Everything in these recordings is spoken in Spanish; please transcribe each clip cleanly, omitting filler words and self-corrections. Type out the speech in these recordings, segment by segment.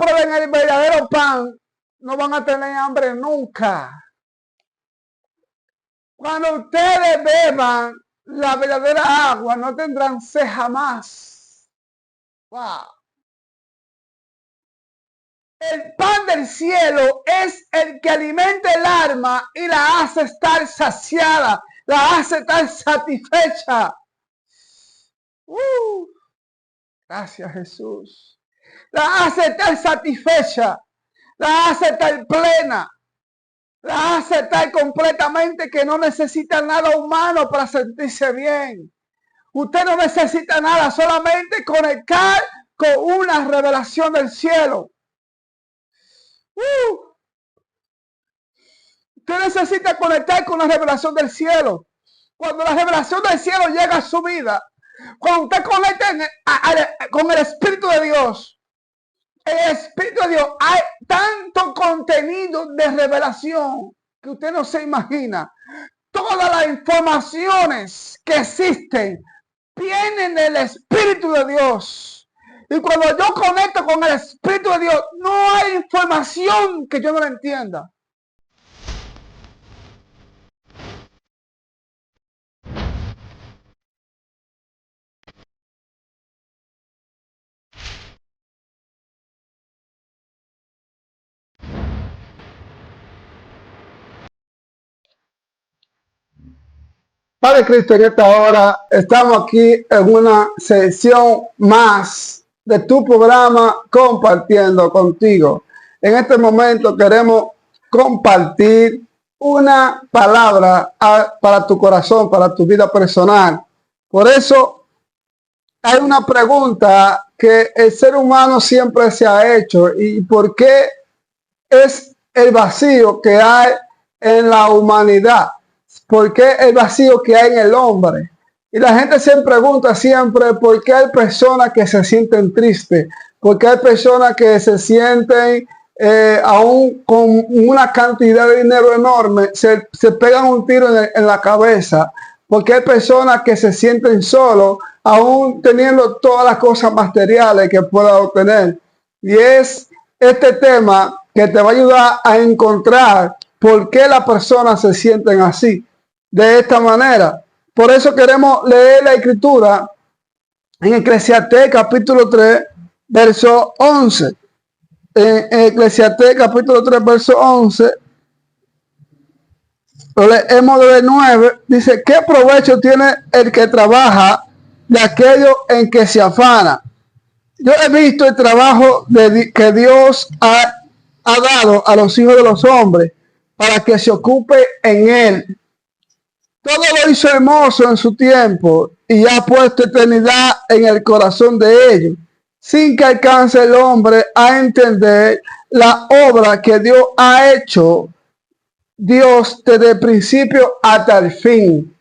prueben el verdadero pan, no van a tener hambre nunca. Cuando ustedes beban la verdadera agua, no tendrán sed jamás. Wow. El pan del cielo es el que alimenta el alma y la hace estar saciada, la hace estar satisfecha. Gracias, Jesús. La hace estar satisfecha, la hace estar plena, la hace estar completamente que no necesita nada humano para sentirse bien. Usted no necesita nada, solamente conectar con una revelación del cielo. Usted necesita conectar con la revelación del cielo. Cuando la revelación del cielo llega a su vida, cuando usted conecta con el Espíritu de Dios, el Espíritu de Dios, hay tanto contenido de revelación que usted no se imagina. Todas las informaciones que existen vienen del Espíritu de Dios. Y cuando yo conecto con el Espíritu de Dios, no hay información que yo no la entienda. Padre Cristo, en esta hora estamos aquí en una sesión más de tu programa Compartiendo Contigo. En este momento queremos compartir una palabra para tu corazón, para tu vida personal. Por eso hay una pregunta que el ser humano siempre se ha hecho: ¿y por qué es el vacío que hay en la humanidad? ¿Por qué el vacío que hay en el hombre? Y la gente se pregunta siempre por qué hay personas que se sienten tristes, por qué hay personas que se sienten, aún con una cantidad de dinero enorme, se pegan un tiro en la cabeza, porque hay personas que se sienten solos, aún teniendo todas las cosas materiales que pueda obtener. Y es este tema que te va a ayudar a encontrar por qué las personas se sienten así, de esta manera. Por eso queremos leer la escritura en Eclesiastés capítulo 3, verso 11. En Eclesiastés capítulo 3, verso 11, lo leemos de 9. Dice: ¿qué provecho tiene el que trabaja de aquello en que se afana? Yo he visto el trabajo que Dios ha dado a los hijos de los hombres para que se ocupe en él. Todo lo hizo hermoso en su tiempo y ha puesto eternidad en el corazón de ellos, sin que alcance el hombre a entender la obra que Dios ha hecho, Dios desde el principio hasta el fin.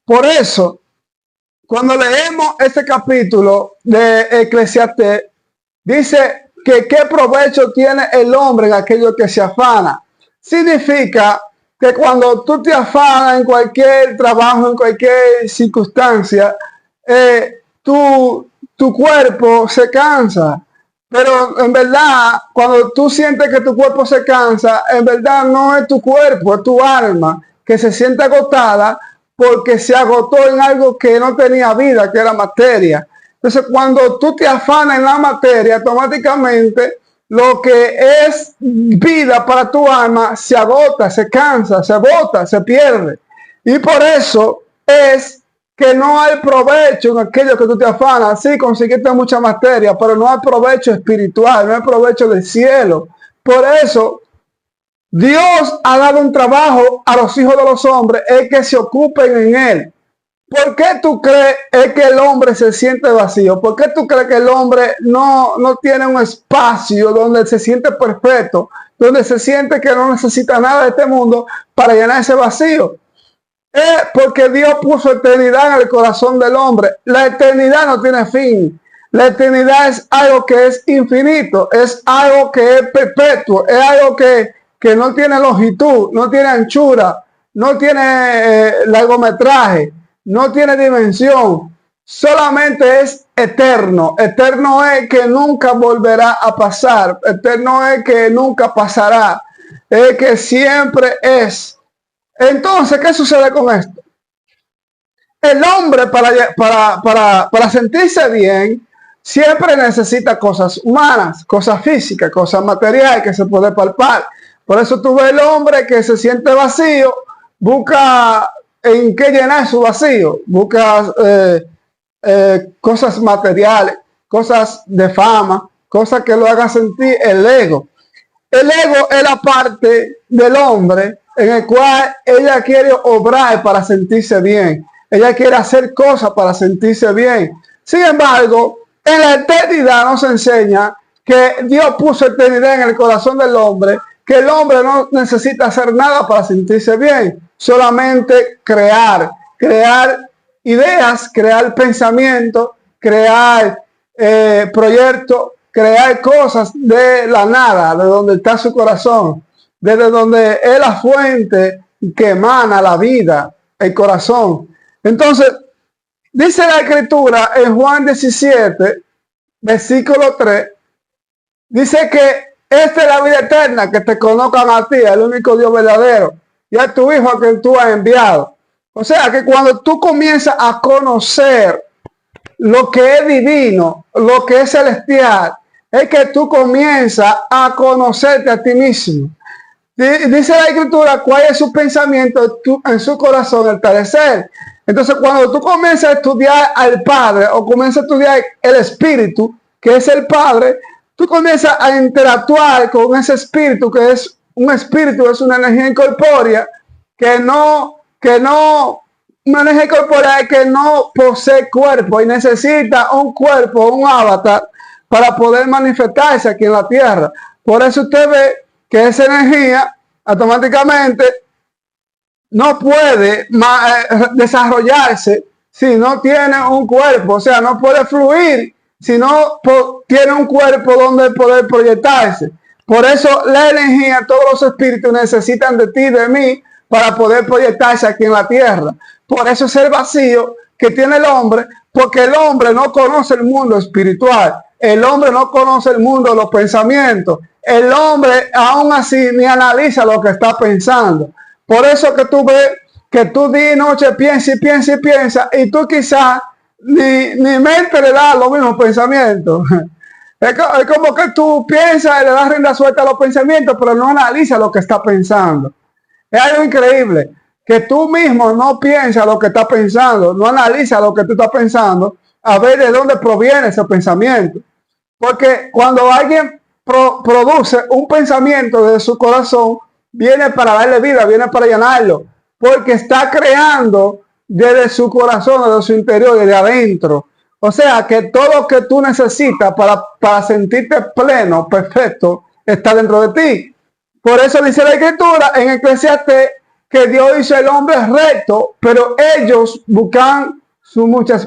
Por eso, cuando leemos este capítulo de Eclesiastés, dice que qué provecho tiene el hombre en aquello que se afana. Significa que cuando tú te afanas en cualquier trabajo, en cualquier circunstancia, tu cuerpo se cansa. Pero en verdad, cuando tú sientes que tu cuerpo se cansa, en verdad no es tu cuerpo, es tu alma que se siente agotada porque se agotó en algo que no tenía vida, que era materia. Entonces, cuando tú te afanas en la materia, automáticamente lo que es vida para tu alma se agota, se cansa, se bota, se pierde. Y por eso es que no hay provecho en aquello que tú te afanas. Sí, conseguiste mucha materia, pero no hay provecho espiritual, no hay provecho del cielo. Por eso Dios ha dado un trabajo a los hijos de los hombres, es que se ocupen en él. ¿Por qué tú crees es que el hombre se siente vacío? ¿Por qué tú crees que el hombre no tiene un espacio donde se siente perfecto, donde se siente que no necesita nada de este mundo para llenar ese vacío? Es porque Dios puso eternidad en el corazón del hombre. La eternidad no tiene fin. La eternidad es algo que es infinito, es algo que es perpetuo, es algo que no tiene longitud, no tiene anchura, no tiene largometraje, no tiene dimensión. solamente es eterno. Eterno es que nunca volverá a pasar. Eterno es que nunca pasará. Es que siempre es. Entonces, ¿qué sucede con esto? El hombre para sentirse bien siempre necesita cosas humanas, cosas físicas, cosas materiales que se puede palpar. Por eso tú ves el hombre que se siente vacío, busca en qué llenar su vacío, busca cosas materiales, cosas de fama, cosas que lo hagan sentir el ego. El ego es la parte del hombre en el cual ella quiere obrar para sentirse bien. Ella quiere hacer cosas para sentirse bien. Sin embargo, en la eternidad nos enseña que Dios puso eternidad en el corazón del hombre, que el hombre no necesita hacer nada para sentirse bien, solamente crear ideas, crear pensamientos, crear proyectos, crear cosas de la nada, de donde está su corazón, desde donde es la fuente que emana la vida, el corazón. Entonces, dice la Escritura en Juan 17, versículo 3, dice que esta es la vida eterna, que te conozcan a ti, el único Dios verdadero, y a tu Hijo a quien tú has enviado. O sea que cuando tú comienzas a conocer lo que es divino, lo que es celestial, es que tú comienzas a conocerte a ti mismo. Dice la Escritura cuál es su pensamiento en su corazón al parecer. Entonces, cuando tú comienzas a estudiar al Padre o comienzas a estudiar el Espíritu, que es el Padre, tú comienzas a interactuar con ese Espíritu, que es un espíritu, es una energía incorpórea, una energía corporal que no posee cuerpo y necesita un cuerpo, un avatar, para poder manifestarse aquí en la tierra. Por eso usted ve que esa energía automáticamente no puede desarrollarse si no tiene un cuerpo, o sea, no puede fluir si no tiene un cuerpo donde poder proyectarse. Por eso la energía, todos los espíritus necesitan de ti, de mí, para poder proyectarse aquí en la tierra. Por eso es el vacío que tiene el hombre, porque el hombre no conoce el mundo espiritual, el hombre no conoce el mundo de los pensamientos, el hombre aún así ni analiza lo que está pensando. Por eso que tú ves que tú día y noche piensas y piensas y piensas, y tú quizás ni mente le das los mismos pensamientos. Es como que tú piensas y le das rienda suelta a los pensamientos, pero no analiza lo que está pensando. Es algo increíble, que tú mismo no piensas lo que estás pensando, no analiza lo que tú estás pensando, a ver de dónde proviene ese pensamiento. Porque cuando alguien produce un pensamiento de su corazón, viene para darle vida, viene para llenarlo, porque está creando desde su corazón, desde su interior, desde adentro. O sea que todo lo que tú necesitas para sentirte pleno, perfecto, está dentro de ti. Por eso dice la Escritura en Eclesiastés que Dios hizo el hombre recto, pero ellos buscan su mucha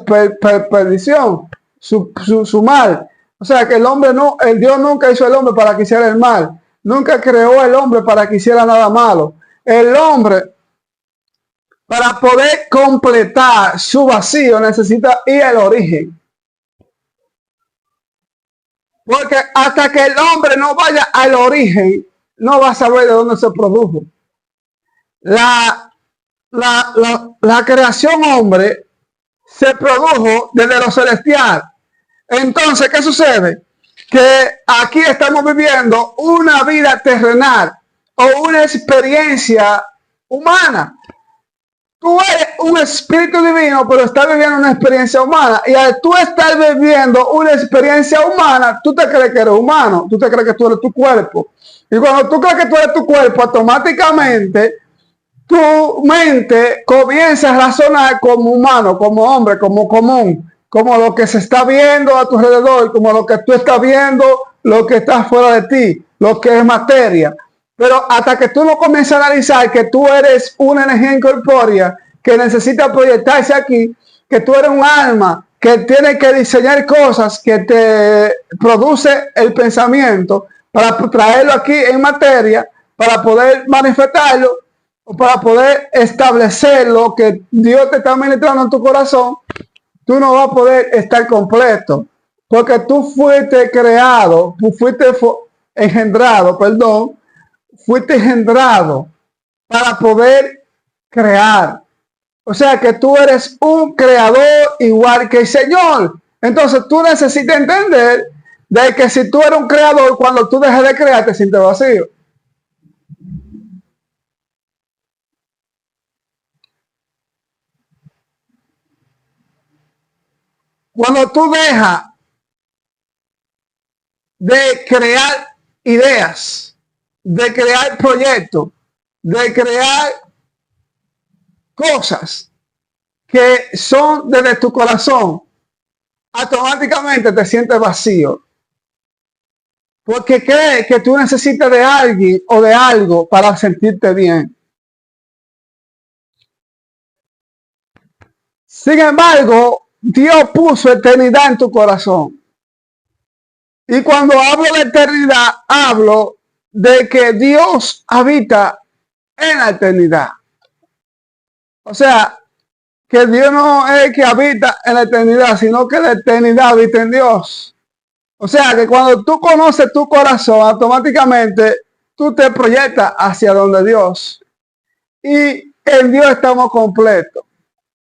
perdición, su mal. O sea que el Dios nunca hizo el hombre para que hiciera el mal. Nunca creó el hombre para que hiciera nada malo. El hombre, para poder completar su vacío, necesita ir al origen. Porque hasta que el hombre no vaya al origen, no va a saber de dónde se produjo. La creación hombre se produjo desde lo celestial. Entonces, ¿qué sucede? Que aquí estamos viviendo una vida terrenal o una experiencia humana. Tú eres un espíritu divino, pero estás viviendo una experiencia humana. Y al tú estar viviendo una experiencia humana, tú te crees que eres humano, tú te crees que tú eres tu cuerpo. Y cuando tú crees que tú eres tu cuerpo, automáticamente tu mente comienza a razonar como humano, como hombre, como común, como lo que se está viendo a tu alrededor, como lo que tú estás viendo, lo que está fuera de ti, lo que es materia. Pero hasta que tú no comienzas a analizar que tú eres una energía incorpórea que necesita proyectarse aquí, que tú eres un alma que tiene que diseñar cosas, que te produce el pensamiento para traerlo aquí en materia, para poder manifestarlo, o para poder establecer lo que Dios te está ministrando en tu corazón, tú no vas a poder estar completo, porque tú fuiste creado, tú fuiste engendrado, perdón, fuiste engendrado para poder crear. O sea que tú eres un creador igual que el Señor. Entonces tú necesitas entender de que si tú eres un creador, cuando tú dejas de crear, te sientes vacío. Cuando tú dejas de crear ideas, de crear proyectos, de crear cosas que son desde tu corazón, automáticamente te sientes vacío. Porque crees que tú necesitas de alguien o de algo para sentirte bien. Sin embargo, Dios puso eternidad en tu corazón. Y cuando hablo de eternidad, hablo de que Dios habita en la eternidad. O sea, que Dios no es que habita en la eternidad, sino que la eternidad habita en Dios. O sea, que cuando tú conoces tu corazón, automáticamente tú te proyectas hacia donde Dios. Y en Dios estamos completos.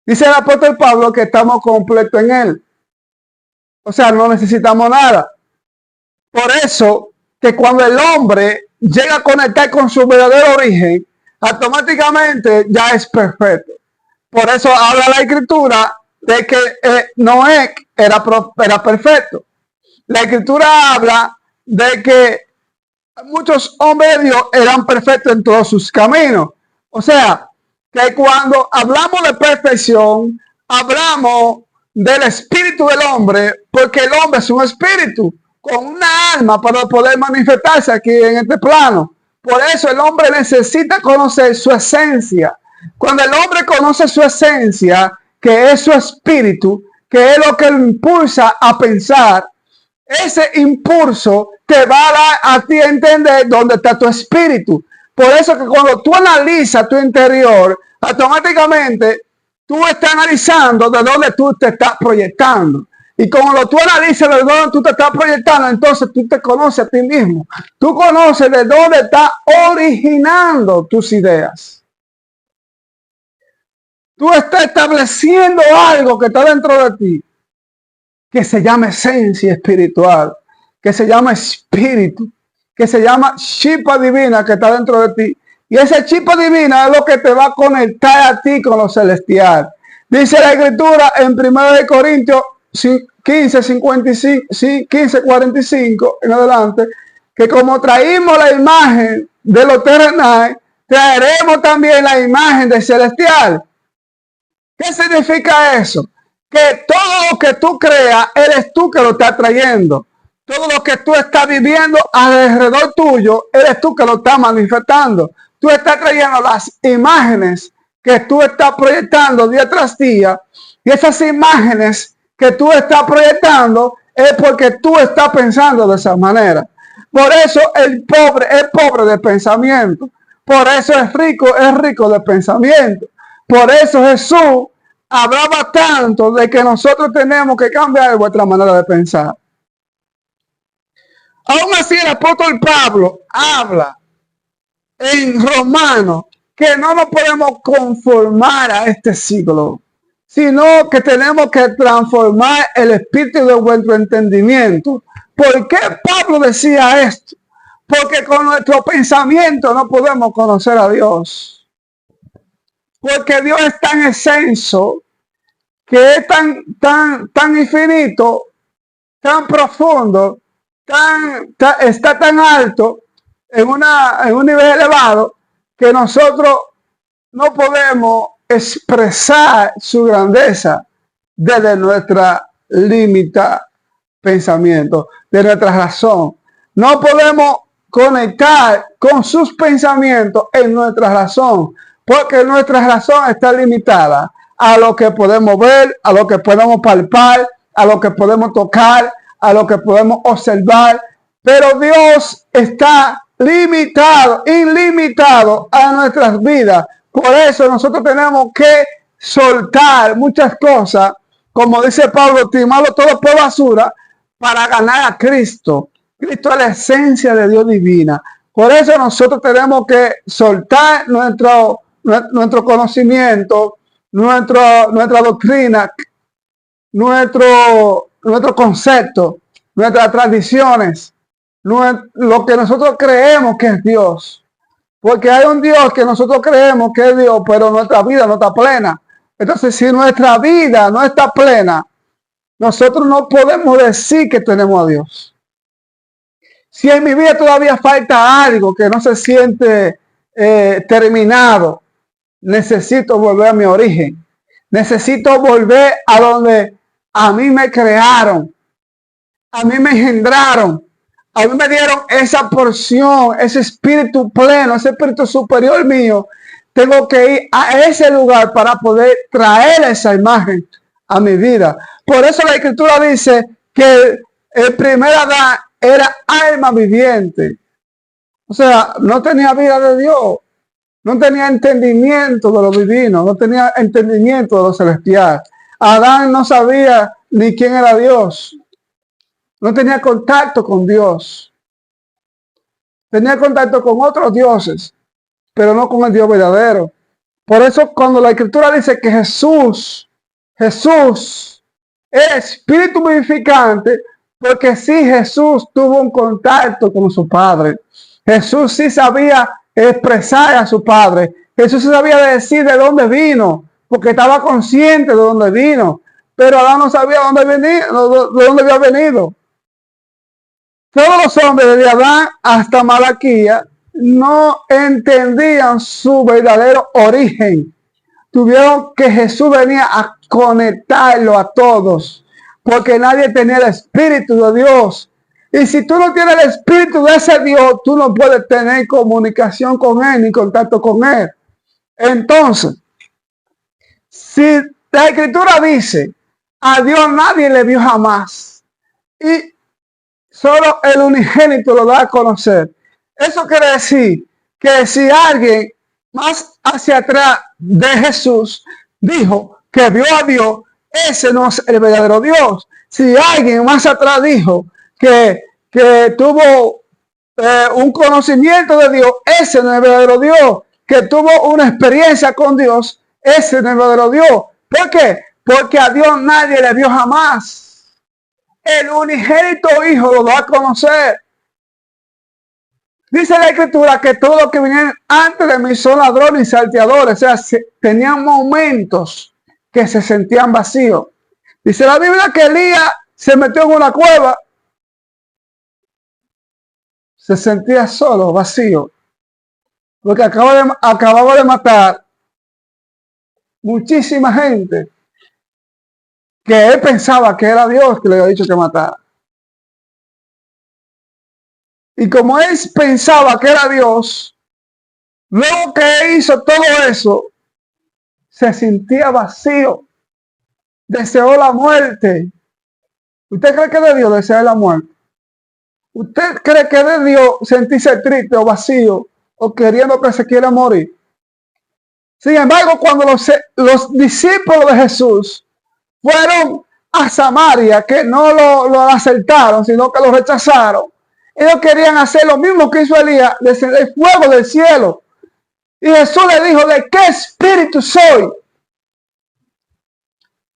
Dice el apóstol Pablo que estamos completos en Él. O sea, no necesitamos nada. Por eso, que cuando el hombre llega a conectar con su verdadero origen, automáticamente ya es perfecto. Por eso habla la escritura de que Noé era perfecto. La escritura habla de que muchos hombres de Dios eran perfectos en todos sus caminos. O sea, que cuando hablamos de perfección, hablamos del espíritu del hombre, porque el hombre es un espíritu con una alma para poder manifestarse aquí en este plano. Por eso el hombre necesita conocer su esencia. Cuando el hombre conoce su esencia, que es su espíritu, que es lo que lo impulsa a pensar, ese impulso te va a dar a ti a entender dónde está tu espíritu. Por eso que cuando tú analizas tu interior, automáticamente tú estás analizando de dónde tú te estás proyectando. Y cuando tú analizas de dónde tú te estás proyectando, entonces tú te conoces a ti mismo. Tú conoces de dónde estás originando tus ideas. Tú estás estableciendo algo que está dentro de ti, que se llama esencia espiritual, que se llama espíritu, que se llama chispa divina que está dentro de ti. Y esa chispa divina es lo que te va a conectar a ti con lo celestial. Dice la escritura en 1 Corintios 15:45 en adelante, que como traímos la imagen de lo terrenal, traeremos también la imagen del celestial. ¿Qué significa eso? Que todo lo que tú creas, eres tú que lo estás trayendo. Todo lo que tú estás viviendo alrededor tuyo, eres tú que lo estás manifestando. Tú estás trayendo las imágenes que tú estás proyectando día tras día. Y esas imágenes que tú estás proyectando es porque tú estás pensando de esa manera. Por eso el pobre es pobre de pensamiento. Por eso es rico de pensamiento. Por eso Jesús hablaba tanto de que nosotros tenemos que cambiar nuestra manera de pensar. Aún así el apóstol Pablo habla en Romanos que no nos podemos conformar a este siglo, sino que tenemos que transformar el espíritu de vuestro entendimiento. ¿Por qué Pablo decía esto? Porque con nuestro pensamiento no podemos conocer a Dios. Porque Dios es tan extenso, que es tan infinito, tan profundo, está tan alto, en un nivel elevado, que nosotros no podemos expresar su grandeza desde nuestra limita pensamiento, de nuestra razón. No podemos conectar con sus pensamientos en nuestra razón, porque nuestra razón está limitada a lo que podemos ver, a lo que podemos palpar, a lo que podemos tocar, a lo que podemos observar. Pero Dios está ilimitado a nuestras vidas. Por eso nosotros tenemos que soltar muchas cosas como dice Pablo, estimarlo todo por basura para ganar a Cristo. Cristo es la esencia de Dios divina. Por eso nosotros tenemos que soltar nuestro conocimiento, nuestra doctrina, nuestro concepto, nuestras tradiciones, lo que nosotros creemos que es Dios. Porque hay un Dios que nosotros creemos que es Dios, pero nuestra vida no está plena. Entonces, si nuestra vida no está plena, nosotros no podemos decir que tenemos a Dios. Si en mi vida todavía falta algo que no se siente terminado, necesito volver a mi origen. Necesito volver a donde a mí me crearon, a mí me engendraron, a mí me dieron esa porción, ese espíritu pleno, ese espíritu superior mío. Tengo que ir a ese lugar para poder traer esa imagen a mi vida. Por eso la Escritura dice que el primer Adán era alma viviente. O sea, no tenía vida de Dios. No tenía entendimiento de lo divino. No tenía entendimiento de lo celestial. Adán no sabía ni quién era Dios. No tenía contacto con Dios. Tenía contacto con otros dioses, pero no con el Dios verdadero. Por eso cuando la Escritura dice que Jesús es espíritu vivificante, porque sí, Jesús tuvo un contacto con su Padre. Jesús sí sabía expresar a su Padre. Jesús sí sabía decir de dónde vino, porque estaba consciente de dónde vino. Pero Adán no sabía de dónde había venido. Todos los hombres desde Adán hasta Malaquía no entendían su verdadero origen. Tuvieron que Jesús venía a conectarlo a todos, porque nadie tenía el Espíritu de Dios. Y si tú no tienes el Espíritu de ese Dios, tú no puedes tener comunicación con Él ni contacto con Él. Entonces, si la Escritura dice, a Dios nadie le vio jamás, y solo el unigénito lo da a conocer. Eso quiere decir que si alguien más hacia atrás de Jesús dijo que vio a Dios, ese no es el verdadero Dios. Si alguien más atrás dijo que tuvo un conocimiento de Dios, ese no es el verdadero Dios. Que tuvo una experiencia con Dios, ese no es el verdadero Dios. ¿Por qué? Porque a Dios nadie le vio jamás. El unigénito Hijo lo da a conocer. Dice la Escritura que todos los que vinieron antes de mí son ladrones y salteadores. O sea, tenían momentos que se sentían vacíos. Dice la Biblia que Elías se metió en una cueva. Se sentía solo, vacío. Porque acababa de matar muchísima gente que él pensaba que era Dios que le había dicho que matara. Y como él pensaba que era Dios, luego que hizo todo eso, se sentía vacío, deseó la muerte. ¿Usted cree que de Dios desear la muerte? ¿Usted cree que de Dios sentirse triste o vacío o queriendo que se quiera morir? Sin embargo, cuando los discípulos de Jesús fueron a Samaria, que no lo aceptaron, sino que lo rechazaron, ellos querían hacer lo mismo que hizo Elías, descender fuego del cielo. Y Jesús le dijo, ¿de qué espíritu soy?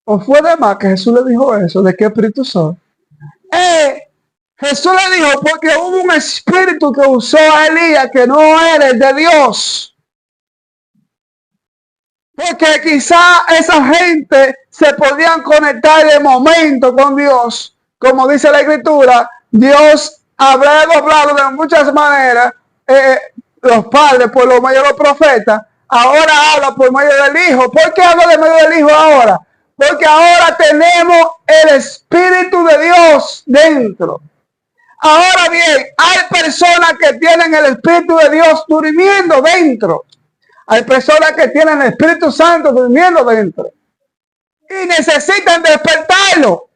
¿O fue de más que Jesús le dijo eso? ¿De qué espíritu soy? Jesús le dijo, porque hubo un espíritu que usó a Elías que no era el de Dios. Porque quizá esa gente se podían conectar de momento con Dios. Como dice la Escritura, Dios habrá hablado de muchas maneras, los padres por lo medio de los profetas, ahora habla por medio del Hijo. ¿Por qué habla de medio del Hijo ahora? Porque ahora tenemos el Espíritu de Dios dentro. Ahora bien, hay personas que tienen el Espíritu de Dios durmiendo dentro. Hay personas que tienen el Espíritu Santo durmiendo dentro. Y necesitan despertarlo.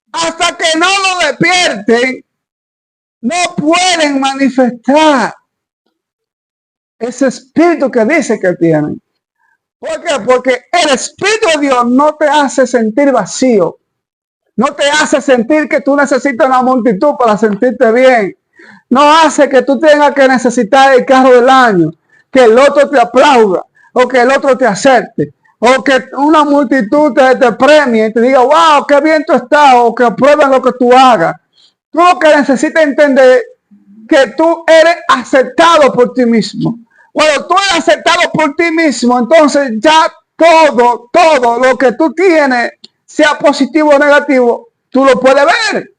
Hasta que no lo despierten, no pueden manifestar ese espíritu que dice que tienen. ¿Por qué? Porque el Espíritu de Dios no te hace sentir vacío. No te hace sentir que tú necesitas una multitud para sentirte bien. No hace que tú tengas que necesitar el carro del año, que el otro te aplauda, o que el otro te acepte, o que una multitud te premie y te diga, wow, qué bien tú estás, o que aprueben lo que tú hagas. Tú lo que necesitas entender que tú eres aceptado por ti mismo. Cuando tú eres aceptado por ti mismo, entonces ya todo lo que tú tienes, sea positivo o negativo, tú lo puedes ver.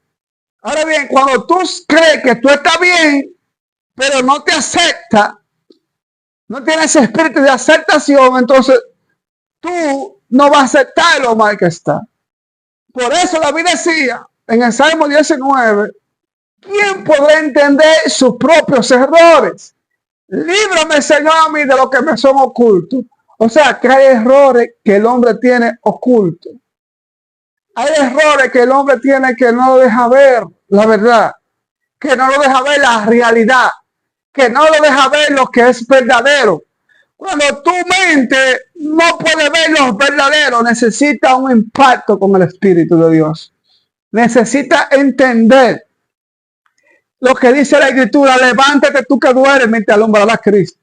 Ahora bien, cuando tú crees que tú estás bien, pero no te acepta, no tienes ese espíritu de aceptación, entonces tú no vas a aceptar lo mal que está. Por eso David decía en el Salmo 19, ¿quién podrá entender sus propios errores? Líbrame, Señor, a mí de lo que me son ocultos. O sea, que hay errores que el hombre tiene ocultos. Hay errores que el hombre tiene que no lo deja ver la verdad, que no lo deja ver la realidad, que no lo deja ver lo que es verdadero. Cuando tu mente no puede ver lo verdadero, necesita un impacto con el Espíritu de Dios. Necesita entender lo que dice la Escritura: levántate tú que duermes y te alumbrará Cristo.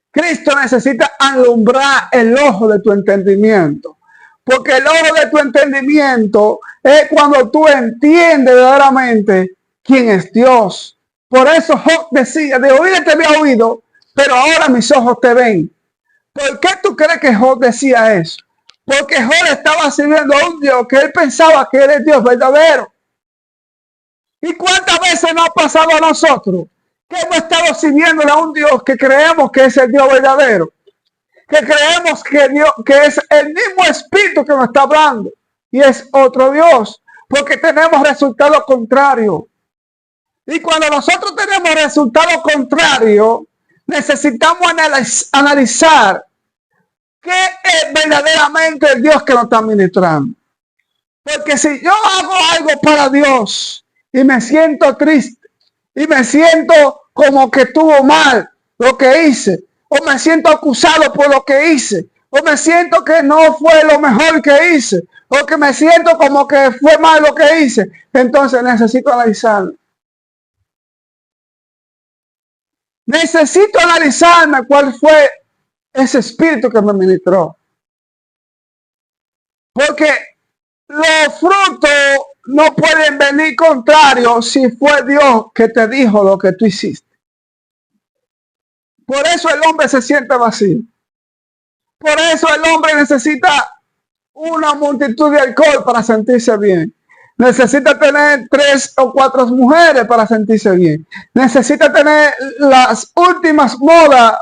Cristo necesita alumbrar el ojo de tu entendimiento. Porque el ojo de tu entendimiento es cuando tú entiendes verdaderamente quién es Dios. Por eso Job decía, de oír te había oído, pero ahora mis ojos te ven. ¿Por qué tú crees que Job decía eso? Porque Job estaba sirviendo a un Dios que él pensaba que era el Dios verdadero. ¿Y cuántas veces nos ha pasado a nosotros que hemos estado sirviéndole a un Dios que creemos que es el Dios verdadero? Que creemos que Dios, que es el mismo Espíritu que nos está hablando y es otro Dios, porque tenemos resultados contrarios. Y cuando nosotros tenemos resultados contrarios, necesitamos analizar qué es verdaderamente el Dios que nos está ministrando. Porque si yo hago algo para Dios y me siento triste y me siento como que estuvo mal lo que hice, o me siento acusado por lo que hice, o me siento que no fue lo mejor que hice, o que me siento como que fue mal lo que hice, entonces necesito analizarme. Necesito analizarme cuál fue ese espíritu que me ministró. Porque los frutos no pueden venir contrarios si fue Dios que te dijo lo que tú hiciste. Por eso el hombre se siente vacío. Por eso el hombre necesita una multitud de alcohol para sentirse bien. Necesita tener 3 o 4 mujeres para sentirse bien. Necesita tener las últimas modas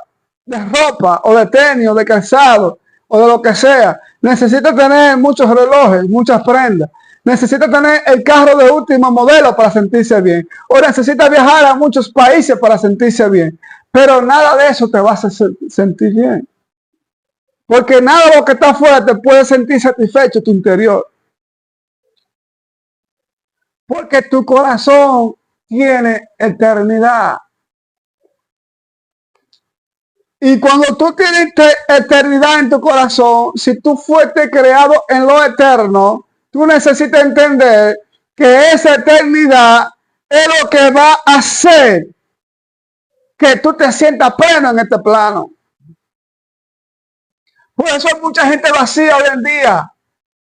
de ropa o de tenis o de calzado o de lo que sea. Necesita tener muchos relojes, muchas prendas. Necesita tener el carro de último modelo para sentirse bien. O necesita viajar a muchos países para sentirse bien. Pero nada de eso te va a hacer sentir bien. Porque nada de lo que está afuera te puede sentir satisfecho tu interior. Porque tu corazón tiene eternidad. Y cuando tú tienes eternidad en tu corazón, si tú fuiste creado en lo eterno, tú necesitas entender que esa eternidad es lo que va a hacer que tú te sientas pleno en este plano. Por eso hay mucha gente vacía hoy en día,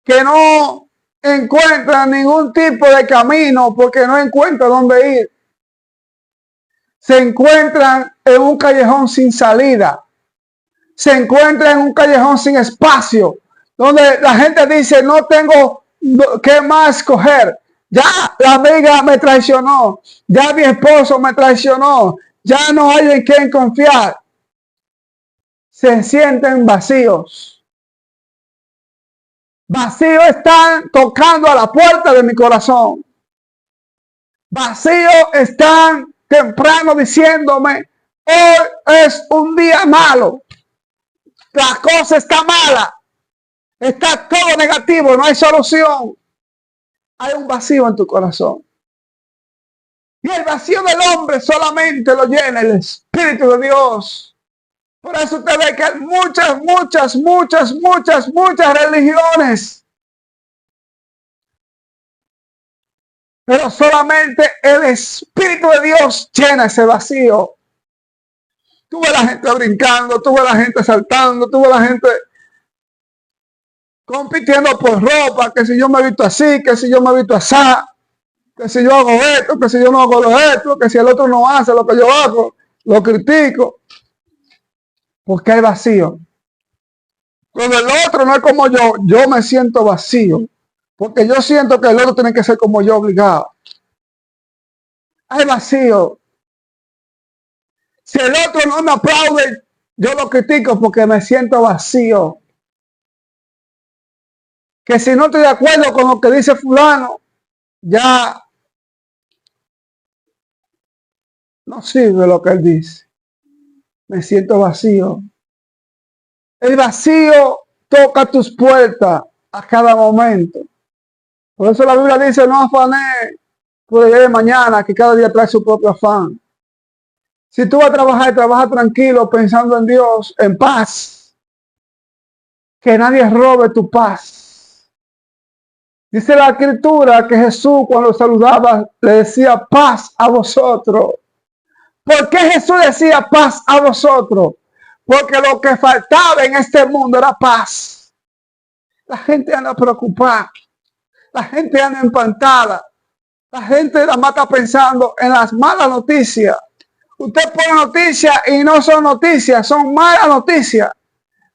que no encuentra ningún tipo de camino porque no encuentra dónde ir. Se encuentran en un callejón sin salida. Se encuentran en un callejón sin espacio, donde la gente dice, no tengo qué más coger. Ya la amiga me traicionó, ya mi esposo me traicionó, ya no hay en quien confiar. Se sienten vacíos. Vacíos están tocando a la puerta de mi corazón. Vacíos están temprano diciéndome, hoy es un día malo. La cosa está mala. Está todo negativo, no hay solución. Hay un vacío en tu corazón. Y el vacío del hombre solamente lo llena el Espíritu de Dios. Por eso usted ve que hay muchas religiones. Pero solamente el Espíritu de Dios llena ese vacío. Tú ves a la gente brincando, tú ves a la gente saltando, tú ves a la gente compitiendo por ropa, que si yo me he visto así, que si yo me he visto así, que si yo hago esto, que si yo no hago esto, que si el otro no hace lo que yo hago, lo critico. Porque hay vacío. Cuando el otro no es como yo me siento vacío. Porque yo siento que el otro tiene que ser como yo obligado. Hay vacío. Si el otro no me aplaude, yo lo critico porque me siento vacío. Que si no estoy de acuerdo con lo que dice fulano, ya no sirve lo que él dice. Me siento vacío. El vacío toca tus puertas a cada momento. Por eso la Biblia dice, no afané por el día de mañana, que cada día trae su propio afán. Si tú vas a trabajar, trabaja tranquilo, pensando en Dios, en paz. Que nadie robe tu paz. Dice la Escritura que Jesús cuando saludaba le decía paz a vosotros. ¿Por qué Jesús decía paz a vosotros? Porque lo que faltaba en este mundo era paz. La gente anda preocupada. La gente anda empantada. La gente nada más está pensando en las malas noticias. Usted pone noticias y no son noticias, son malas noticias.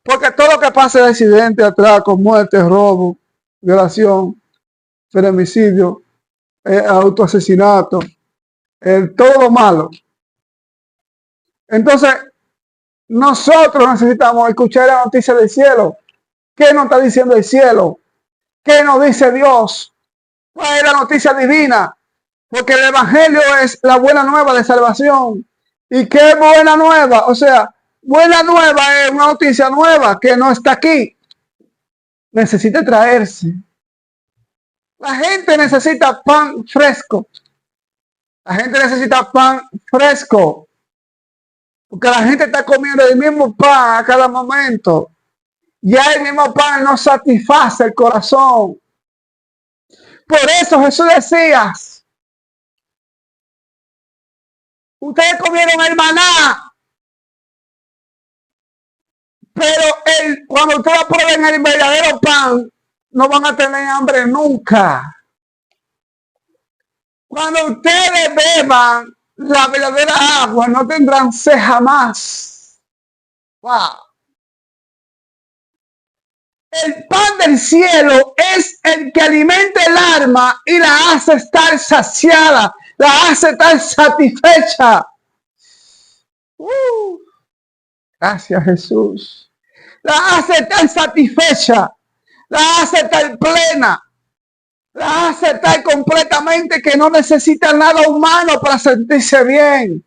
Porque todo lo que pasa es accidente, atraco, muerte, robo, violación, femicidio, autoasesinato, todo lo malo. Entonces, nosotros necesitamos escuchar la noticia del cielo. ¿Qué nos está diciendo el cielo? ¿Qué nos dice Dios? ¿Cuál es la noticia divina? Porque el evangelio es la buena nueva de salvación. ¿Y qué buena nueva? O sea, buena nueva es una noticia nueva que no está aquí. Necesita traerse. La gente necesita pan fresco. La gente necesita pan fresco. Porque la gente está comiendo el mismo pan a cada momento. Ya el mismo pan no satisface el corazón. Por eso Jesús decía, ustedes comieron el maná, pero cuando ustedes prueben el verdadero pan, no van a tener hambre nunca. Cuando ustedes beban la verdadera agua, no tendrán sed jamás. Wow. El pan del cielo es el que alimenta el alma y la hace estar saciada, la hace estar satisfecha. Gracias, Jesús. La hace estar satisfecha, la hace estar plena, la hace estar completamente que no necesita nada humano para sentirse bien.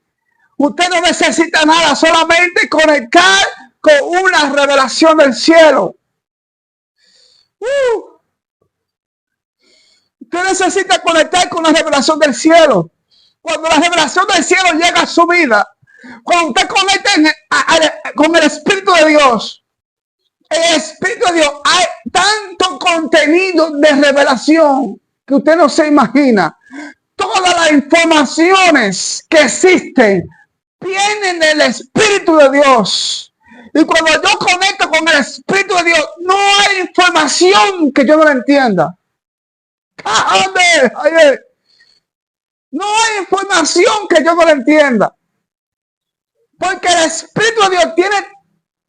Usted no necesita nada, solamente conectar con una revelación del cielo. Usted necesita conectar con la revelación del cielo. Cuando la revelación del cielo llega a su vida, cuando usted conecta con el Espíritu de Dios, el Espíritu de Dios, hay tanto contenido de revelación que usted no se imagina. Todas las informaciones que existen vienen del Espíritu de Dios. Y cuando yo conecto con el Espíritu de Dios, no hay información que yo no la entienda. No hay información que yo no la entienda. Porque el Espíritu de Dios tiene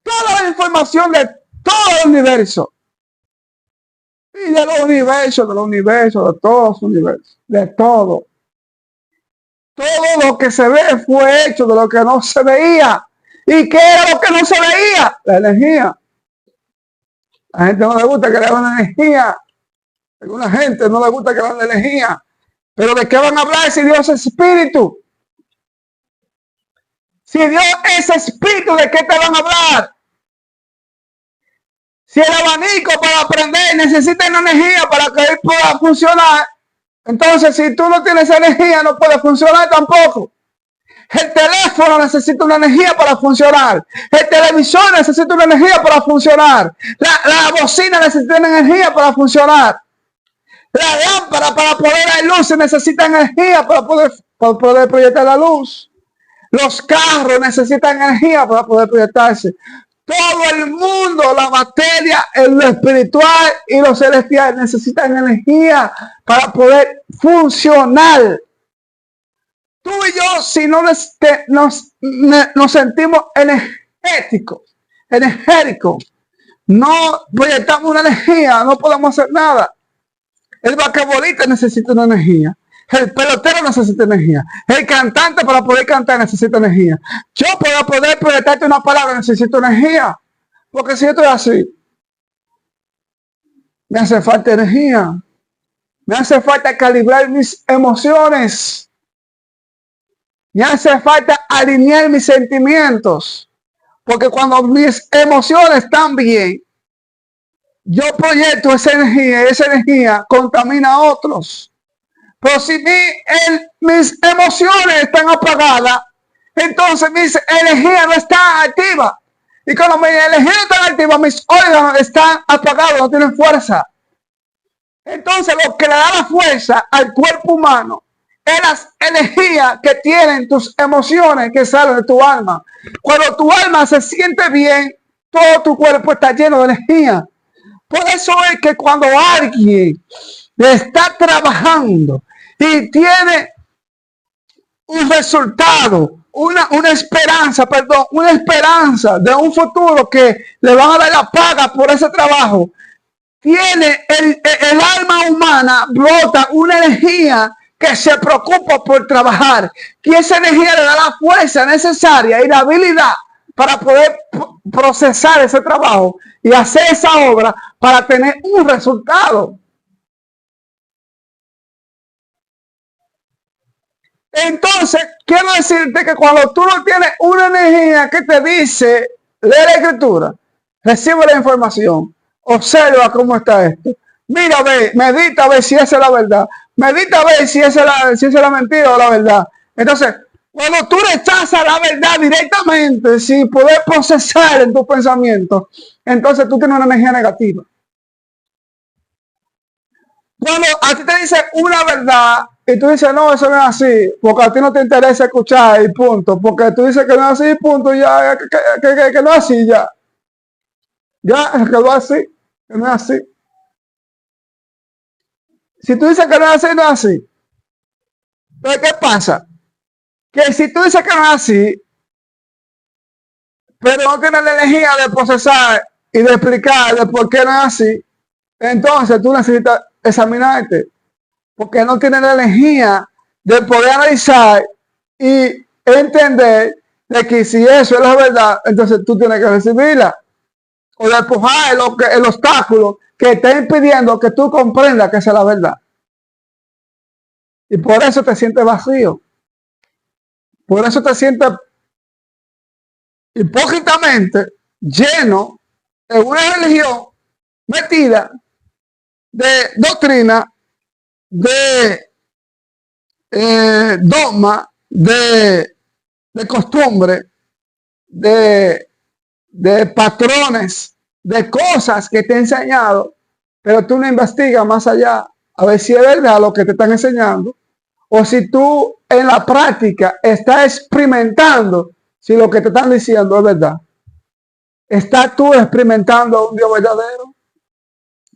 toda la información de todo el universo. Y de los universos, de todos los universos, de todo. Todo lo que se ve fue hecho de lo que no se veía. ¿Y qué era lo que no se veía? La energía. A la gente no le gusta que le hagan energía. A alguna gente no le gusta que le hagan energía. Pero ¿de qué van a hablar si Dios es espíritu? Si Dios es espíritu, ¿de qué te van a hablar? Si el abanico para prender necesita una energía para que él pueda funcionar, entonces si tú no tienes energía no puede funcionar tampoco. El teléfono necesita una energía para funcionar. El televisor necesita una energía para funcionar. La bocina necesita una energía para funcionar. La lámpara para poder dar luz necesita energía para poder proyectar la luz. Los carros necesitan energía para poder proyectarse. Todo el mundo, la materia, lo espiritual y lo celestial necesitan energía para poder funcionar. Tú y yo, si no nos sentimos energéticos, no proyectamos una energía, no podemos hacer nada. El basquetbolista necesita una energía. El pelotero necesita energía. El cantante para poder cantar necesita energía. Yo para poder proyectarte una palabra necesito energía. Porque si yo estoy así, me hace falta energía. Me hace falta calibrar mis emociones. Me hace falta alinear mis sentimientos. Porque cuando mis emociones están bien, yo proyecto esa energía y esa energía contamina a otros. Pero si mis emociones están apagadas, entonces mis energías no están activas. Y cuando mis energías están activas, mis órganos están apagados, no tienen fuerza. Entonces lo que le da la fuerza al cuerpo humano es las energías que tienen tus emociones que salen de tu alma. Cuando tu alma se siente bien, todo tu cuerpo está lleno de energía. Por eso es que cuando alguien está trabajando y tiene un resultado, una esperanza de un futuro que le van a dar la paga por ese trabajo, tiene el alma humana, brota una energía que se preocupa por trabajar, y esa energía le da la fuerza necesaria y la habilidad para poder procesar ese trabajo y hacer esa obra para tener un resultado. Entonces, quiero decirte que cuando tú no tienes una energía que te dice, lee la escritura, recibe la información, observa cómo está esto, mira, ve, medita a ver si esa es la verdad, medita a ver si esa es la mentira o la verdad. Entonces, cuando tú rechazas la verdad directamente, sin poder procesar en tus pensamientos, entonces tú tienes una energía negativa. Cuando a ti te dicen una verdad y tú dices, no, eso no es así, porque a ti no te interesa escuchar y punto, porque tú dices que no es así, punto, ya, que no es así, ya. Ya, quedó así, que no es así. Si tú dices que no es así, no es así. Entonces, ¿qué pasa? Que si tú dices que no es así, pero no tienes la energía de procesar y de explicar de por qué no es así, entonces tú necesitas examinarte, porque no tienes la energía de poder analizar y entender de que si eso es la verdad, entonces tú tienes que recibirla o despojar el obstáculo que está impidiendo que tú comprendas que esa es la verdad. Y por eso te sientes vacío. Por eso te sientes hipócritamente lleno de una religión metida de doctrina, de dogma, de costumbre, de patrones, de cosas que te he enseñado, pero tú no investigas más allá a ver si es verdad lo que te están enseñando o si tú en la práctica estás experimentando si lo que te están diciendo es verdad. ¿Estás tú experimentando a un Dios verdadero?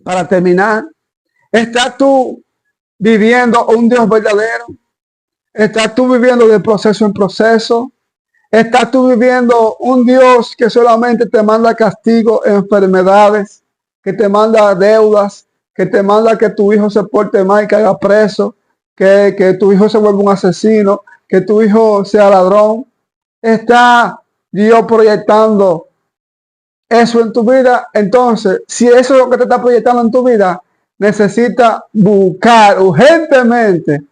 Para terminar, ¿estás tú viviendo un Dios verdadero? ¿Estás tú viviendo de proceso en proceso? ¿Estás tú viviendo un Dios que solamente te manda castigo, enfermedades, que te manda deudas, que te manda que tu hijo se porte mal y caiga preso, que tu hijo se vuelva un asesino, que tu hijo sea ladrón? ¿Está Dios proyectando eso en tu vida? Entonces, si eso es lo que te está proyectando en tu vida, necesita buscar urgentemente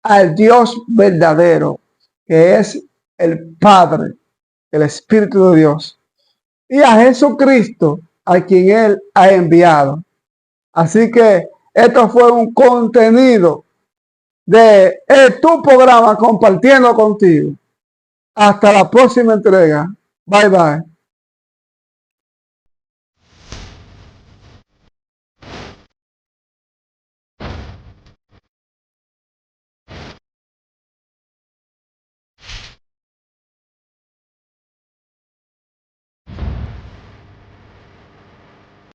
al Dios verdadero, que es el Padre, el Espíritu de Dios, y a Jesucristo, a quien Él ha enviado. Así que esto fue un contenido de tu programa compartiendo contigo. Hasta la próxima entrega. Bye bye.